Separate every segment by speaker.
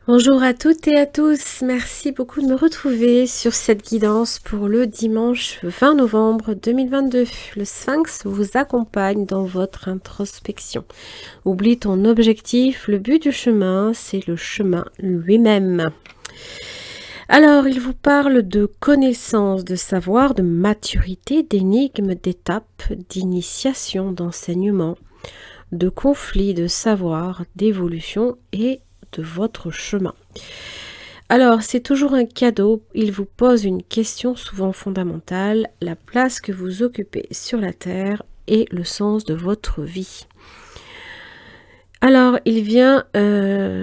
Speaker 1: Bonjour à toutes et à tous, merci beaucoup de me retrouver sur cette guidance pour le dimanche 20 novembre 2022. Le Sphinx vous accompagne dans votre introspection. Oublie ton objectif, le but du chemin, c'est le chemin lui-même. Alors, il vous parle de connaissance, de savoir, de maturité, d'énigmes, d'étapes, d'initiation, d'enseignement, de conflits, de savoir, d'évolution et de votre chemin. Alors, c'est toujours un cadeau, il vous pose une question souvent fondamentale, la place que vous occupez sur la Terre et le sens de votre vie. Alors, il vient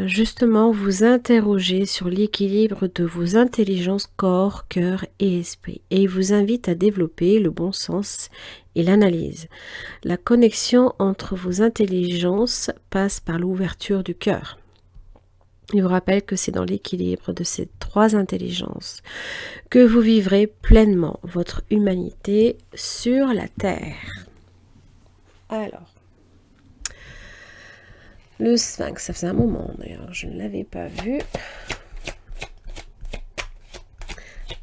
Speaker 1: justement vous interroger sur l'équilibre de vos intelligences corps, cœur et esprit. Et il vous invite à développer le bon sens et l'analyse. La connexion entre vos intelligences passe par l'ouverture du cœur. Il vous rappelle que c'est dans l'équilibre de ces trois intelligences que vous vivrez pleinement votre humanité sur la Terre. Alors, le Sphinx, ça faisait un moment d'ailleurs, je ne l'avais pas vu.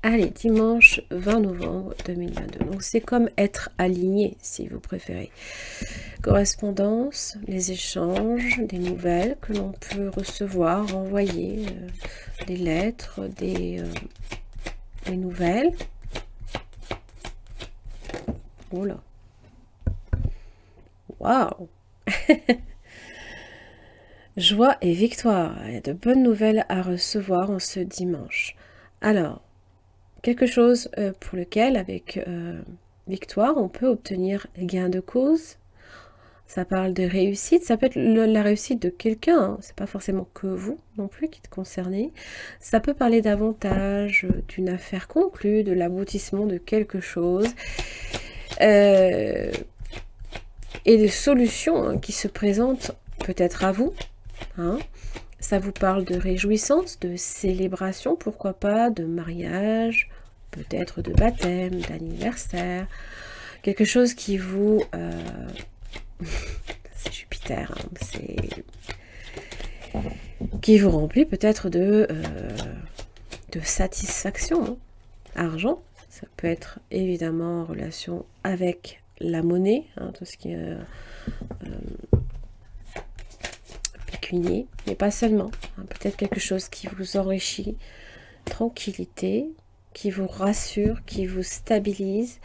Speaker 1: Allez, dimanche 20 novembre 2022. Donc c'est comme être aligné, si vous préférez. Correspondance, les échanges, des nouvelles que l'on peut recevoir, envoyer, des lettres, des nouvelles. Oh là. Waouh. Joie et victoire. Il y a de bonnes nouvelles à recevoir en ce dimanche. Alors, quelque chose pour lequel, avec victoire, on peut obtenir gain de cause. Ça parle de réussite. Ça peut être la réussite de quelqu'un. Hein. C'est pas forcément que vous non plus qui êtes concerné. Ça peut parler davantage d'une affaire conclue, de l'aboutissement de quelque chose. Et des solutions hein, qui se présentent peut-être à vous. Hein. Ça vous parle de réjouissance, de célébration, pourquoi pas, de mariage, peut-être de baptême, d'anniversaire. Quelque chose qui vous... c'est Jupiter, hein, c'est... qui vous remplit peut-être de satisfaction. Hein. Argent, ça peut être évidemment en relation avec la monnaie, hein, tout ce qui est... pécunier, mais pas seulement. Hein, peut-être quelque chose qui vous enrichit, tranquillité, qui vous rassure, qui vous stabilise.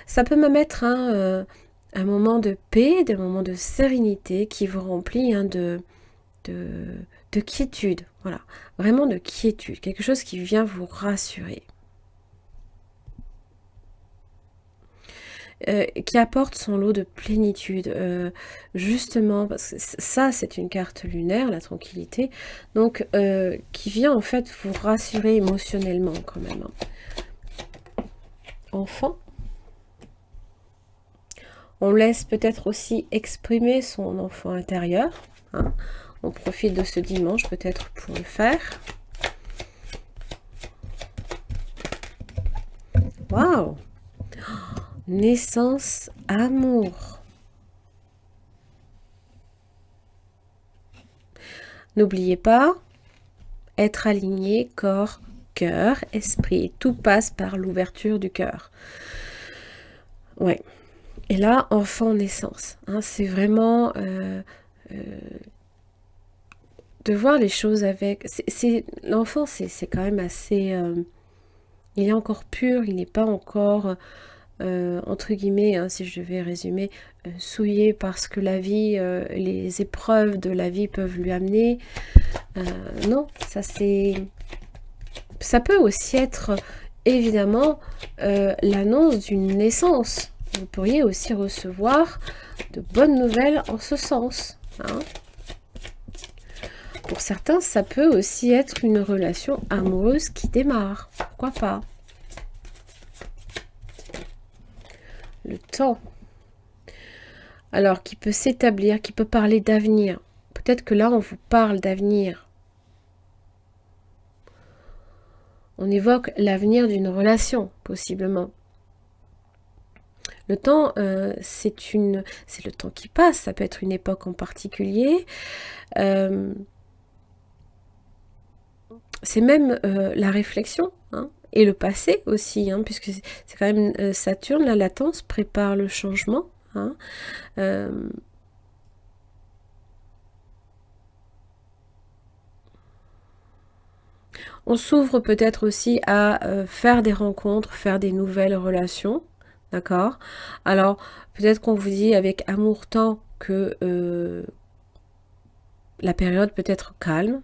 Speaker 1: Ça peut même être un moment de paix, des moments de sérénité qui vous remplit hein, de quiétude. Voilà, vraiment de quiétude, quelque chose qui vient vous rassurer. Qui apporte son lot de plénitude, justement, parce que ça c'est une carte lunaire, la tranquillité, donc qui vient en fait vous rassurer émotionnellement quand même. Hein. Enfant, on laisse peut-être aussi exprimer son enfant intérieur, hein. On profite de ce dimanche peut-être pour le faire. Waouh! Naissance, amour. N'oubliez pas, être aligné, corps, cœur, esprit. Tout passe par l'ouverture du cœur. Ouais. Et là, enfant, naissance. Hein, c'est vraiment de voir les choses avec... L'enfant, c'est quand même assez... il est encore pur, il n'est pas encore... entre guillemets, hein, si je vais résumer, souillé parce que la vie, les épreuves de la vie peuvent lui amener. Non, ça peut aussi être évidemment l'annonce d'une naissance. Vous pourriez aussi recevoir de bonnes nouvelles en ce sens. Hein. Pour certains, ça peut aussi être une relation amoureuse qui démarre. Pourquoi pas? Le temps. Alors, qui peut s'établir, qui peut parler d'avenir. Peut-être que là, on vous parle d'avenir. On évoque l'avenir d'une relation, possiblement. Le temps, c'est le temps qui passe. Ça peut être une époque en particulier. c'est même la réflexion, hein, et le passé aussi, hein, puisque c'est quand même Saturne, la latence prépare le changement. Hein, on s'ouvre peut-être aussi à faire des rencontres, faire des nouvelles relations, d'accord? Alors, peut-être qu'on vous dit avec amour tant que la période peut être calme,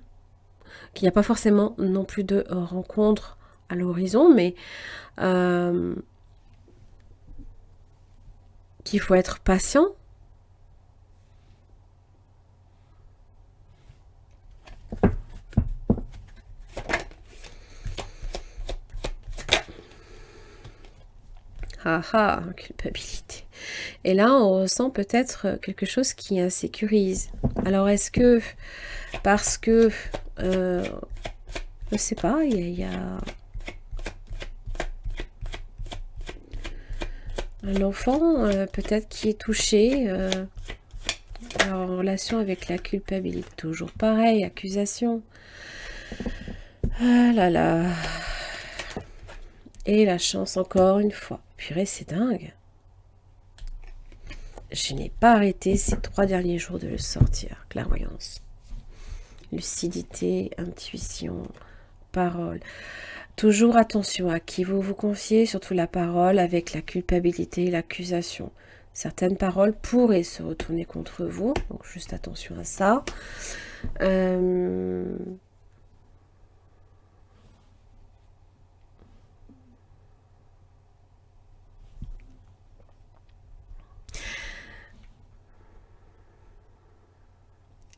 Speaker 1: qu'il n'y a pas forcément non plus de rencontres à l'horizon, mais qu'il faut être patient. Ah ah, culpabilité. Et là, on ressent peut-être quelque chose qui insécurise. Alors, est-ce que parce que, je ne sais pas, il y a un enfant peut-être qui est touché en relation avec la culpabilité. Toujours pareil, accusation. Ah là là. Et la chance encore une fois. Purée, c'est dingue. Je n'ai pas arrêté ces 3 derniers jours de le sortir. Clairvoyance. Lucidité, intuition, parole. Toujours attention à qui vous vous confiez, surtout la parole avec la culpabilité et l'accusation. Certaines paroles pourraient se retourner contre vous, donc juste attention à ça.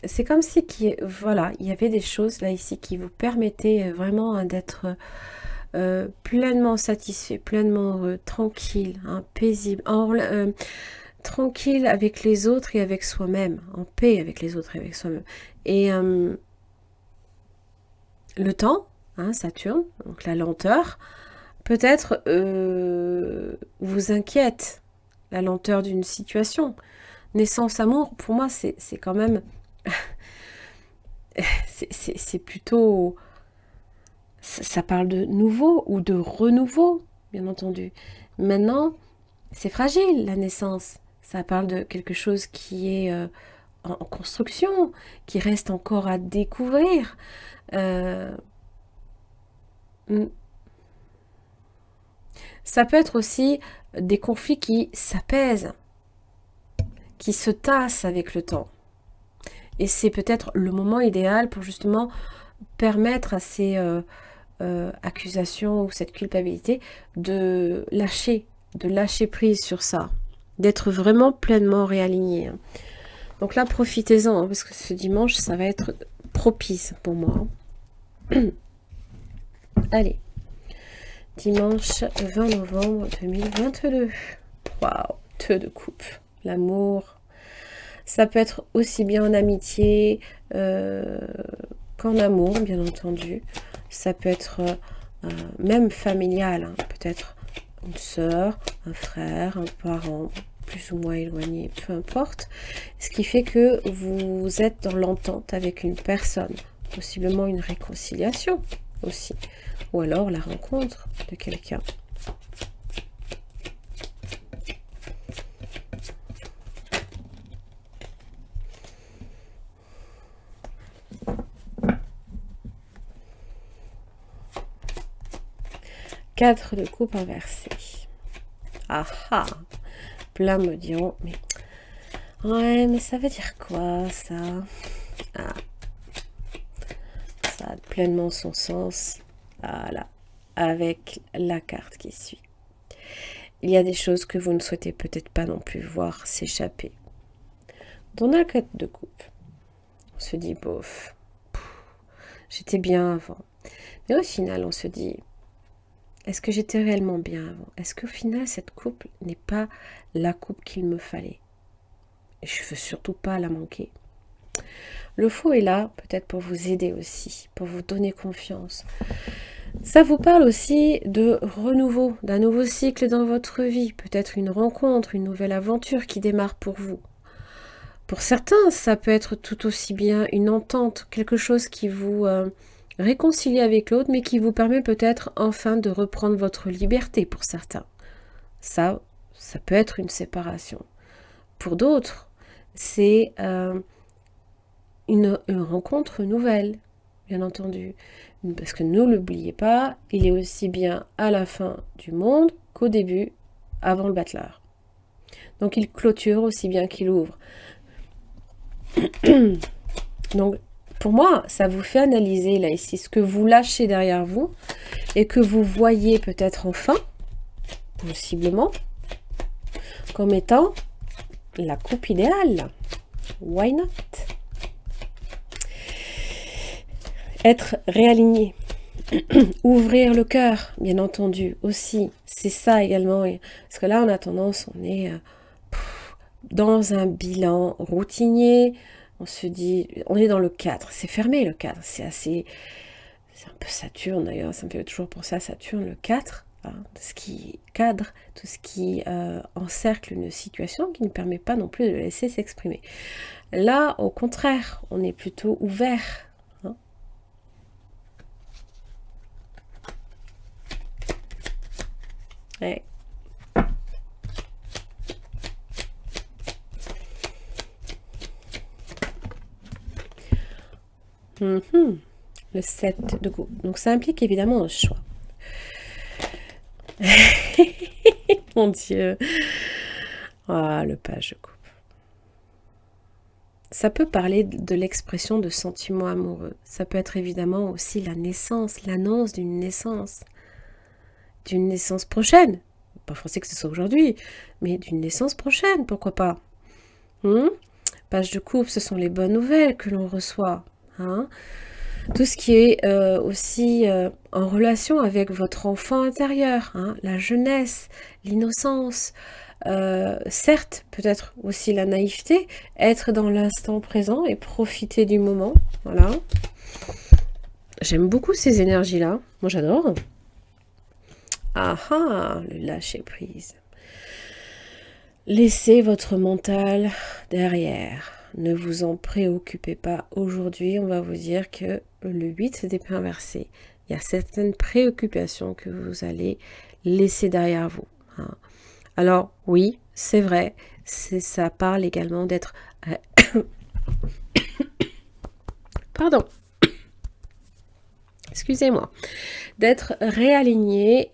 Speaker 1: C'est comme si voilà, il y avait des choses là ici qui vous permettaient vraiment d'être pleinement satisfait, pleinement tranquille, hein, paisible, tranquille avec les autres et avec soi-même, en paix avec les autres et avec soi-même. Et le temps, hein, Saturne, donc la lenteur, peut-être vous inquiète, la lenteur d'une situation. Naissance, amour, pour moi, c'est quand même... c'est plutôt... Ça parle de nouveau ou de renouveau, bien entendu. Maintenant, c'est fragile, la naissance. Ça parle de quelque chose qui est en construction, qui reste encore à découvrir. Ça peut être aussi des conflits qui s'apaisent, qui se tassent avec le temps. Et c'est peut-être le moment idéal pour justement permettre à ces accusations ou cette culpabilité de lâcher prise sur ça, d'être vraiment pleinement réaligné. Donc là, profitez-en, hein, parce que ce dimanche, ça va être propice pour moi. Allez, dimanche 20 novembre 2022. Waouh, 2 de coupe. L'amour. Ça peut être aussi bien en amitié qu'en amour, bien entendu. Ça peut être même familial, hein. Peut-être une sœur, un frère, un parent, plus ou moins éloigné, peu importe. Ce qui fait que vous êtes dans l'entente avec une personne, possiblement une réconciliation aussi, ou alors la rencontre de quelqu'un. Quatre de coupe inversé. Ah ah. Plein me diront, mais ouais, mais ça veut dire quoi ça? Ah. Ça a pleinement son sens. Voilà. Avec la carte qui suit. Il y a des choses que vous ne souhaitez peut-être pas non plus voir s'échapper. Dans la 4 de coupe, on se dit, bof, j'étais bien avant. Mais au final, on se dit, est-ce que j'étais réellement bien avant? Est-ce qu'au final, cette coupe n'est pas la coupe qu'il me fallait? Et je ne veux surtout pas la manquer. Le faux est là, peut-être pour vous aider aussi, pour vous donner confiance. Ça vous parle aussi de renouveau, d'un nouveau cycle dans votre vie, peut-être une rencontre, une nouvelle aventure qui démarre pour vous. Pour certains, ça peut être tout aussi bien une entente, quelque chose qui vous réconcilié avec l'autre, mais qui vous permet peut-être enfin de reprendre votre liberté pour certains. Ça peut être une séparation. Pour d'autres, c'est une rencontre nouvelle, bien entendu. Parce que ne l'oubliez pas, il est aussi bien à la fin du monde qu'au début, avant le battleur. Donc il clôture aussi bien qu'il ouvre. Donc pour moi, ça vous fait analyser là ici ce que vous lâchez derrière vous et que vous voyez peut-être enfin, possiblement, comme étant la coupe idéale. Why not? Être réaligné. Ouvrir le cœur, bien entendu, aussi. C'est ça également. Parce que là, on a tendance, on est dans un bilan routinier. On se dit, on est dans le cadre. C'est fermé, le cadre. C'est assez... C'est un peu Saturne, d'ailleurs. Ça me fait toujours penser à Saturne, le 4. Hein, tout ce qui cadre, tout ce qui encercle une situation qui ne permet pas non plus de la laisser s'exprimer. Là, au contraire, on est plutôt ouvert. Ouais. Le 7 de coupe. Donc ça implique évidemment un choix. Mon Dieu. Ah, le page de coupe. Ça peut parler de l'expression de sentiments amoureux. Ça peut être évidemment aussi la naissance, l'annonce d'une naissance prochaine. Pas forcément que ce soit aujourd'hui, mais d'une naissance prochaine, pourquoi pas. Page de coupe, ce sont les bonnes nouvelles que l'on reçoit. Hein. Tout ce qui est aussi en relation avec votre enfant intérieur, hein, la jeunesse, l'innocence, certes, peut-être aussi la naïveté, être dans l'instant présent et profiter du moment. Voilà. J'aime beaucoup ces énergies-là. Moi, j'adore. Ah ah, le lâcher prise. Laissez votre mental derrière. Ne vous en préoccupez pas. Aujourd'hui, on va vous dire que le 8 d'épée inversée, il y a certaines préoccupations que vous allez laisser derrière vous. Hein. Alors, oui, c'est vrai, ça parle également d'être... Pardon. Excusez-moi. D'être réaligné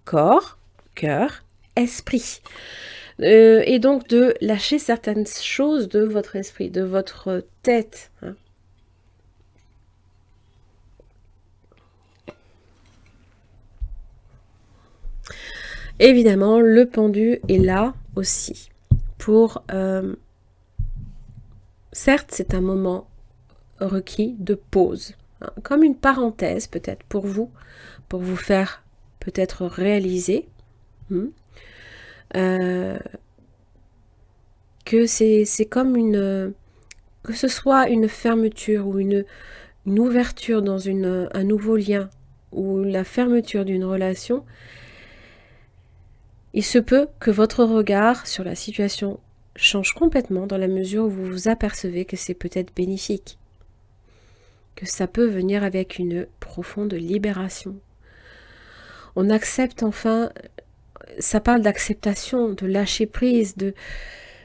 Speaker 1: corps, cœur, esprit. Et donc de lâcher certaines choses de votre esprit, de votre tête. Hein. Évidemment, le pendu est là aussi. Pour certes, c'est un moment requis de pause. Hein, comme une parenthèse peut-être pour vous faire peut-être réaliser que c'est comme que ce soit une fermeture ou une ouverture dans un nouveau lien ou la fermeture d'une relation, il se peut que votre regard sur la situation change complètement dans la mesure où vous vous apercevez que c'est peut-être bénéfique, que ça peut venir avec une profonde libération. On accepte enfin, ça parle d'acceptation, de lâcher prise,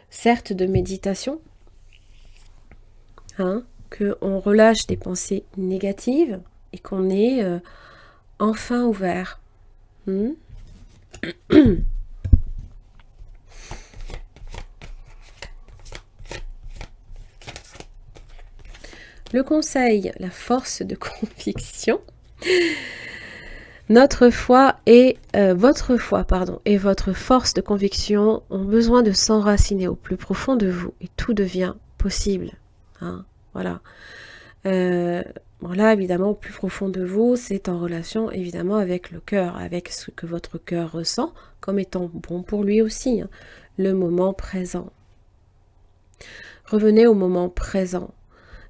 Speaker 1: certes de méditation, hein, qu'on relâche des pensées négatives et qu'on est enfin ouvert. Le conseil, la force de conviction. Notre foi et votre foi, et votre force de conviction ont besoin de s'enraciner au plus profond de vous et tout devient possible. Hein, voilà. Là, évidemment, au plus profond de vous, c'est en relation évidemment avec le cœur, avec ce que votre cœur ressent comme étant bon pour lui aussi. Hein, le moment présent. Revenez au moment présent.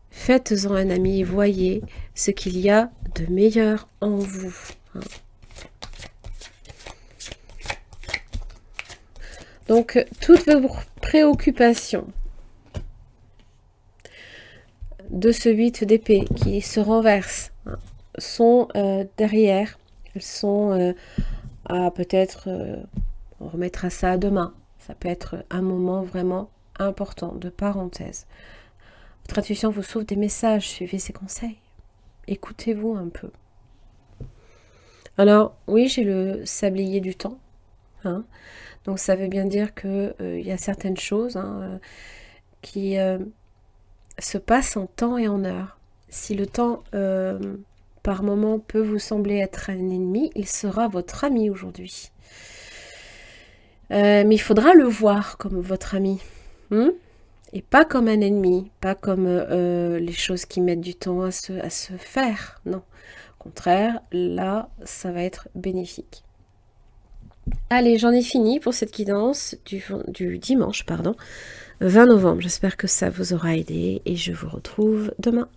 Speaker 1: Faites-en un ami et voyez ce qu'il y a de meilleur en vous. Donc, toutes vos préoccupations de ce 8 d'épée qui se renverse, sont derrière. Elles sont à peut-être, on remettra ça à demain. Ça peut être un moment vraiment important, de parenthèse. Votre intuition vous souffle des messages, suivez ses conseils. Écoutez-vous un peu. Alors, oui, j'ai le sablier du temps. Hein. Donc, ça veut bien dire qu'il y a certaines choses qui se passent en temps et en heure. Si le temps, par moment, peut vous sembler être un ennemi, il sera votre ami aujourd'hui. Mais il faudra le voir comme votre ami. Et pas comme un ennemi, pas comme les choses qui mettent du temps à se faire. Non. Au contraire, là, ça va être bénéfique. Allez, j'en ai fini pour cette guidance du dimanche, 20 novembre. J'espère que ça vous aura aidé et je vous retrouve demain.